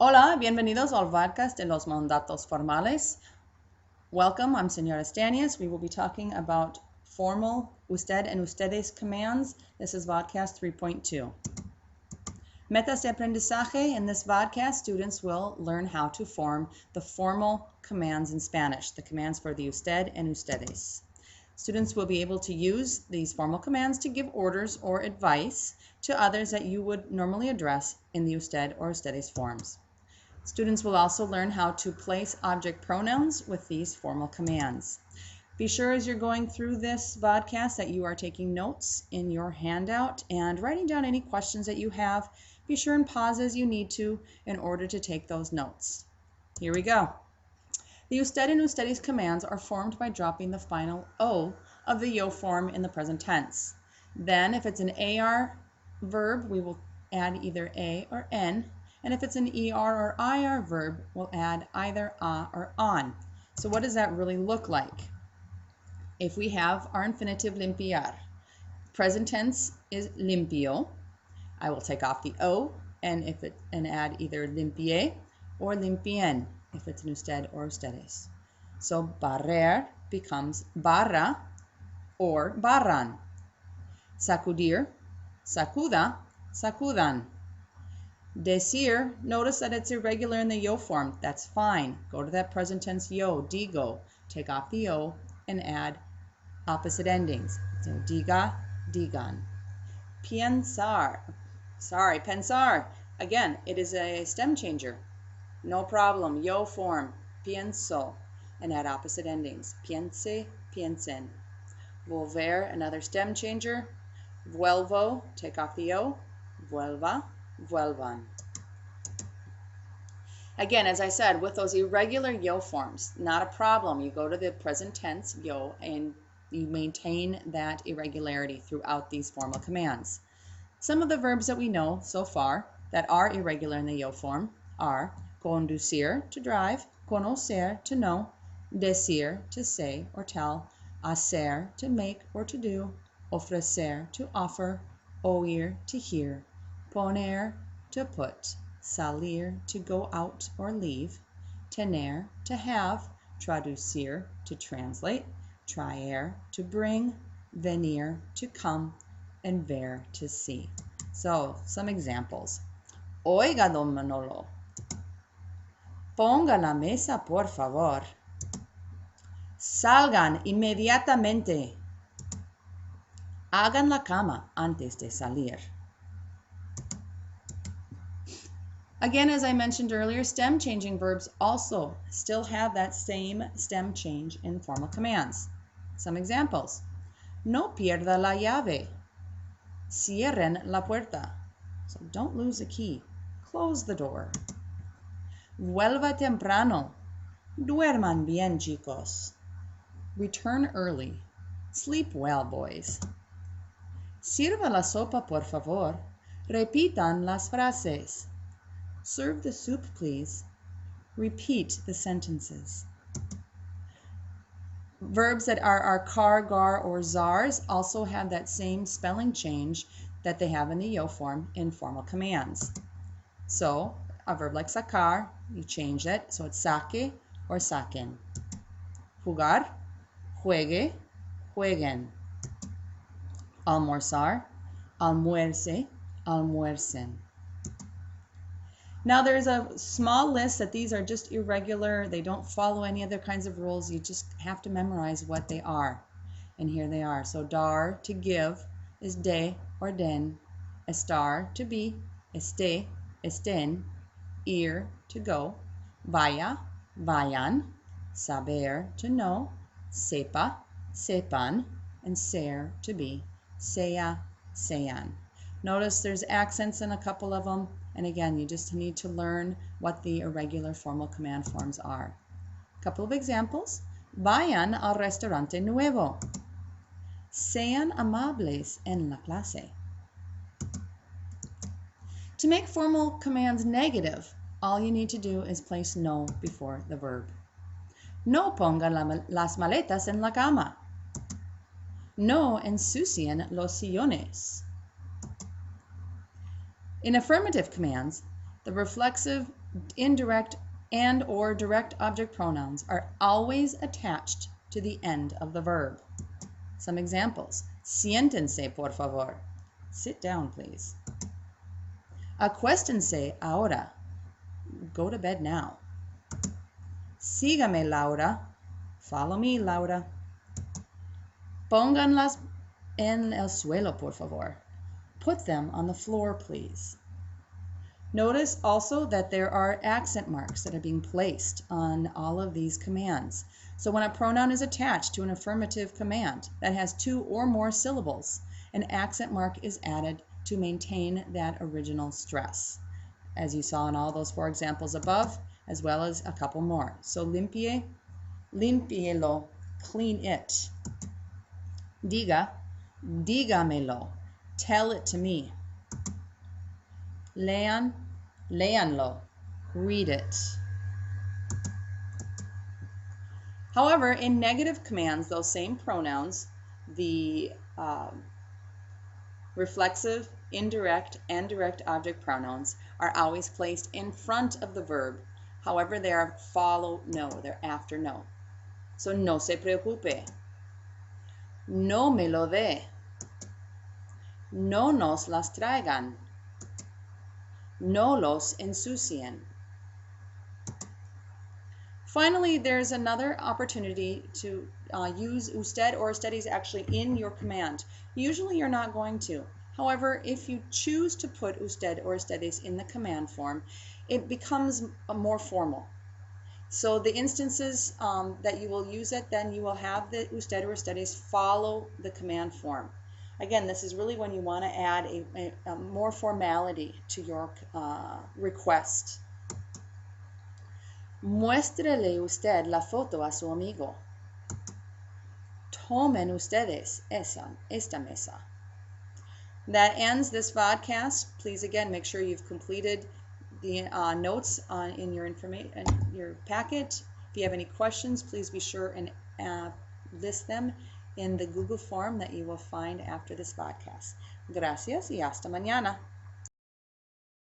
Hola, bienvenidos al podcast de los mandatos formales. Welcome, I'm Señora Stanias. We will be talking about formal usted and ustedes commands. This is vodcast 3.2. Metas de aprendizaje. In this vodcast, students will learn how to form the formal commands in Spanish, the commands for the usted and ustedes. Students will be able to use these formal commands to give orders or advice to others that you would normally address in the usted or ustedes forms. Students will also learn how to place object pronouns with these formal commands. Be sure as you're going through this vodcast that you are taking notes in your handout and writing down any questions that you have. Be sure and pause as you need to in order to take those notes. Here we go. The usted and ustedes commands are formed by dropping the final O of the yo form in the present tense. Then, if it's an AR verb, we will add either A or N. And if it's an ER or IR verb, we'll add either a or on. So what does that really look like? If we have our infinitive limpiar, present tense is limpio. I will take off the O and add either limpie or limpien if it's an usted or ustedes. So barrer becomes barra or barran. Sacudir, sacuda, sacudan. Decir, notice that it's irregular in the yo form. That's fine. Go to that present tense yo, digo. Take off the o and add opposite endings. So diga, digan. Pensar. Again, it is a stem changer. No problem. Yo form. Pienso. And add opposite endings. Piense, piensen. Volver, another stem changer. Vuelvo, take off the o. Vuelva, vuelvan. Again, as I said, with those irregular yo forms, not a problem. You go to the present tense yo and you maintain that irregularity throughout these formal commands. Some of the verbs that we know so far that are irregular in the yo form are conducir, to drive, conocer, to know, decir, to say or tell, hacer, to make or to do, ofrecer, to offer, oír, to hear, poner, to put, salir, to go out or leave, tener, to have, traducir, to translate, traer, to bring, venir, to come, and ver, to see. So, some examples. Oiga, don Manolo. Ponga la mesa, por favor. Salgan inmediatamente. Hagan la cama antes de salir. Again, as I mentioned earlier, stem changing verbs also still have that same stem change in formal commands. Some examples. No pierda la llave. Cierren la puerta. So don't lose the key. Close the door. Vuelva temprano. Duerman bien, chicos. Return early. Sleep well, boys. Sirva la sopa, por favor. Repitan las frases. Serve the soup, please. Repeat the sentences. Verbs that are car, gar, or zars also have that same spelling change that they have in the yo form in formal commands. So, a verb like sacar, you change it, so it's saque or saquen. Jugar, juegue, jueguen. Almorzar, almuerce, almuercen. Now there's a small list that these are just irregular. They don't follow any other kinds of rules. You just have to memorize what they are. And here they are. So dar, to give, is de or den. Estar, to be, esté, estén. Ir, to go. Vaya, vayan. Saber, to know. Sepa, sepan. And ser, to be. Sea, sean. Notice there's accents in a couple of them. And again, you just need to learn what the irregular formal command forms are. A couple of examples. Vayan al restaurante nuevo. Sean amables en la clase. To make formal commands negative, all you need to do is place no before the verb. No ponga las maletas en la cama. No ensucien los sillones. In affirmative commands, the reflexive indirect and or direct object pronouns are always attached to the end of the verb. Some examples. Siéntense, por favor. Sit down, please. Acuéstense ahora. Go to bed now. Sígame, Laura. Follow me, Laura. Pónganlas en el suelo, por favor. Put them on the floor, please. Notice also that there are accent marks that are being placed on all of these commands. So when a pronoun is attached to an affirmative command that has 2 or more syllables, an accent mark is added to maintain that original stress, as you saw in all those 4 examples above, as well as a couple more. So limpie, limpielo, clean it. Diga, dígamelo, tell it to me. Lean, léanlo, read it. However, in negative commands, those same pronouns, the reflexive, indirect, and direct object pronouns are always placed in front of the verb. However, they are follow no, they're after no. So no se preocupe, no me lo dé, no nos las traigan, no los ensucien. Finally, there's another opportunity to use usted or ustedes actually in your command. Usually you're not going to. However, if you choose to put usted or ustedes in the command form, it becomes more formal. So the instances that you will use it, then you will have the usted or ustedes follow the command form. Again, this is really when you want to add a more formality to your request. Muéstrele usted la foto a su amigo. Tomen ustedes esta mesa. That ends this vodcast. Please again make sure you've completed the notes in your packet. If you have any questions, please be sure and list them in the Google form that you will find after this vodcast. Gracias y hasta mañana.